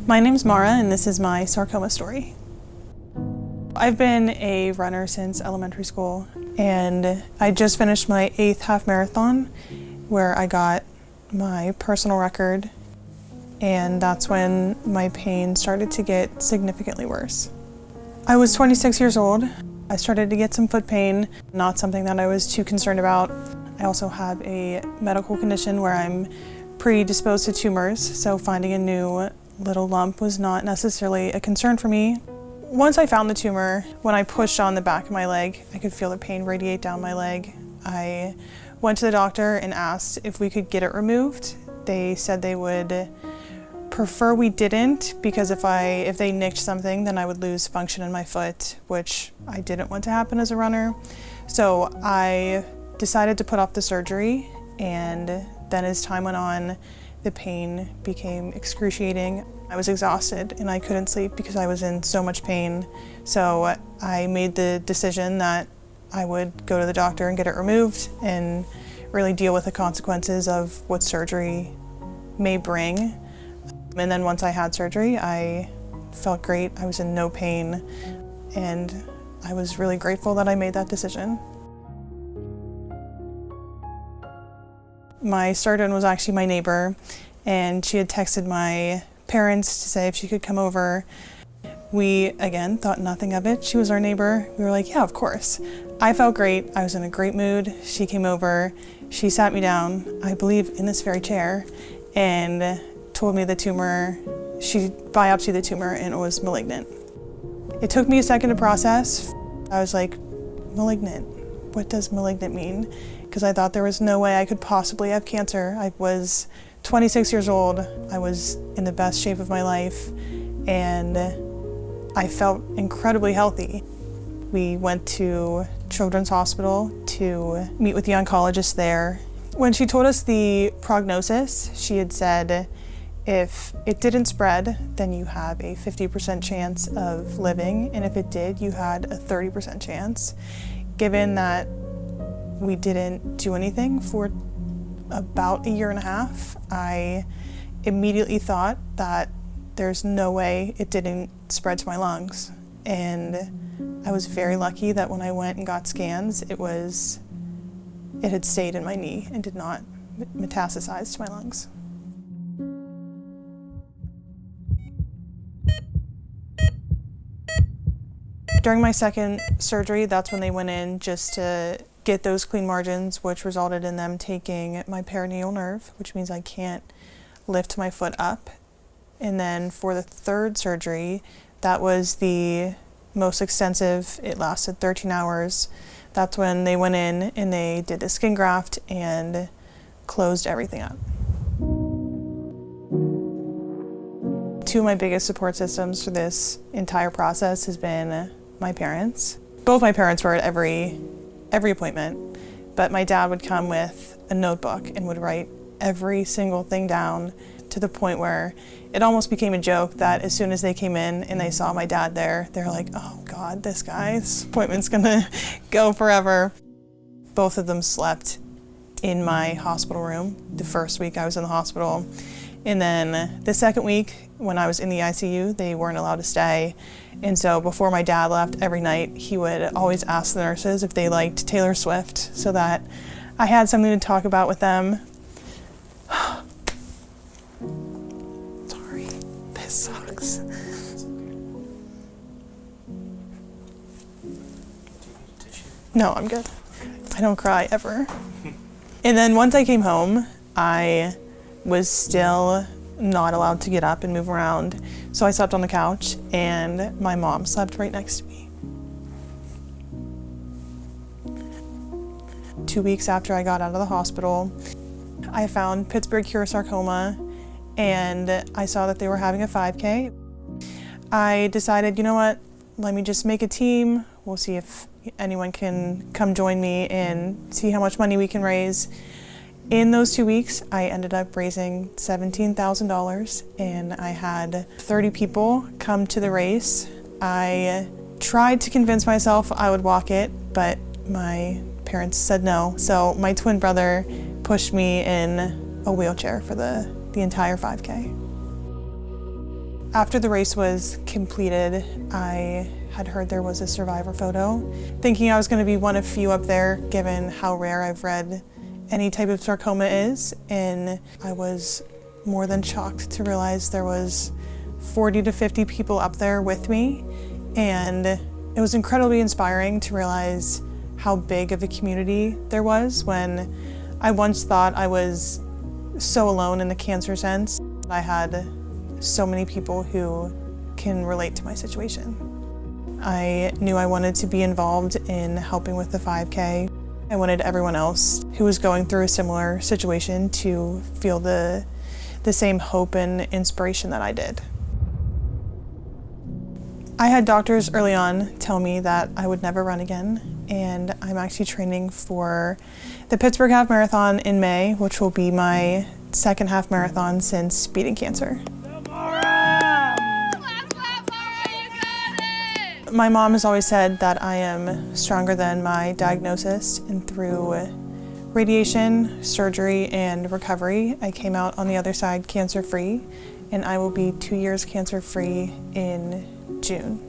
My name's Maura, and this is my sarcoma story. I've been a runner since elementary school, and I just finished my 8th half marathon where I got my personal record, and that's when my pain started to get significantly worse. I was 26 years old. I started to get some foot pain, not something that I was too concerned about. I also have a medical condition where I'm predisposed to tumors, so finding a new little lump was not necessarily a concern for me. Once I found the tumor, when I pushed on the back of my leg, I could feel the pain radiate down my leg. I went to the doctor and asked if we could get it removed. They said they would prefer we didn't, because if they nicked something, then I would lose function in my foot, which I didn't want to happen as a runner. So I decided to put off the surgery, and then as time went on, the pain became excruciating. I was exhausted and I couldn't sleep because I was in so much pain. So I made the decision that I would go to the doctor and get it removed and really deal with the consequences of what surgery may bring. And then once I had surgery, I felt great. I was in no pain, and I was really grateful that I made that decision. My surgeon was actually my neighbor, and she had texted my parents to say if she could come over. We, again, thought nothing of it. She was our neighbor. We were like, yeah, of course. I felt great. I was in a great mood. She came over. She sat me down, I believe, in this very chair, and told me the tumor, she biopsied the tumor, and it was malignant. It took me a second to process. I was like, malignant? What does malignant mean? Because I thought there was no way I could possibly have cancer. I was 26 years old. I was in the best shape of my life, and I felt incredibly healthy. We went to Children's Hospital to meet with the oncologist there. When she told us the prognosis, she had said, if it didn't spread, then you have a 50% chance of living, and if it did, you had a 30% chance. Given that we didn't do anything for about a year and a half, I immediately thought that there's no way it didn't spread to my lungs. And I was very lucky that when I went and got scans, it had stayed in my knee and did not metastasize to my lungs. During my second surgery, that's when they went in just to get those clean margins, which resulted in them taking my perineal nerve, which means I can't lift my foot up. And then for the third surgery, that was the most extensive. It lasted 13 hours. That's when they went in and they did the skin graft and closed everything up. Two of my biggest support systems for this entire process has been my parents. Both my parents were at every appointment, but my dad would come with a notebook and would write every single thing down, to the point where it almost became a joke that as soon as they came in and they saw my dad there, they're like, oh God, this guy's appointment's gonna go forever. Both of them slept in my hospital room the first week I was in the hospital. And then the second week, when I was in the ICU, they weren't allowed to stay. And so before my dad left, every night he would always ask the nurses if they liked Taylor Swift, so that I had something to talk about with them. Sorry, this sucks. No, I'm good. I don't cry ever. And then once I came home, I was still not allowed to get up and move around. So I slept on the couch, and my mom slept right next to me. 2 weeks after I got out of the hospital, I found Pittsburgh Cure Sarcoma, and I saw that they were having a 5K. I decided, you know what, let me just make a team. We'll see if anyone can come join me and see how much money we can raise. In those 2 weeks, I ended up raising $17,000, and I had 30 people come to the race. I tried to convince myself I would walk it, but my parents said no. So my twin brother pushed me in a wheelchair for the entire 5K. After the race was completed, I had heard there was a survivor photo, thinking I was going to be one of few up there given how rare I've read any type of sarcoma is, and I was more than shocked to realize there was 40 to 50 people up there with me, and it was incredibly inspiring to realize how big of a community there was when I once thought I was so alone in the cancer sense. I had so many people who can relate to my situation. I knew I wanted to be involved in helping with the 5K. I wanted everyone else who was going through a similar situation to feel the same hope and inspiration that I did. I had doctors early on tell me that I would never run again, and I'm actually training for the Pittsburgh Half Marathon in May, which will be my second half marathon since beating cancer. My mom has always said that I am stronger than my diagnosis, and through radiation, surgery, and recovery, I came out on the other side cancer-free, and I will be 2 years cancer-free in June.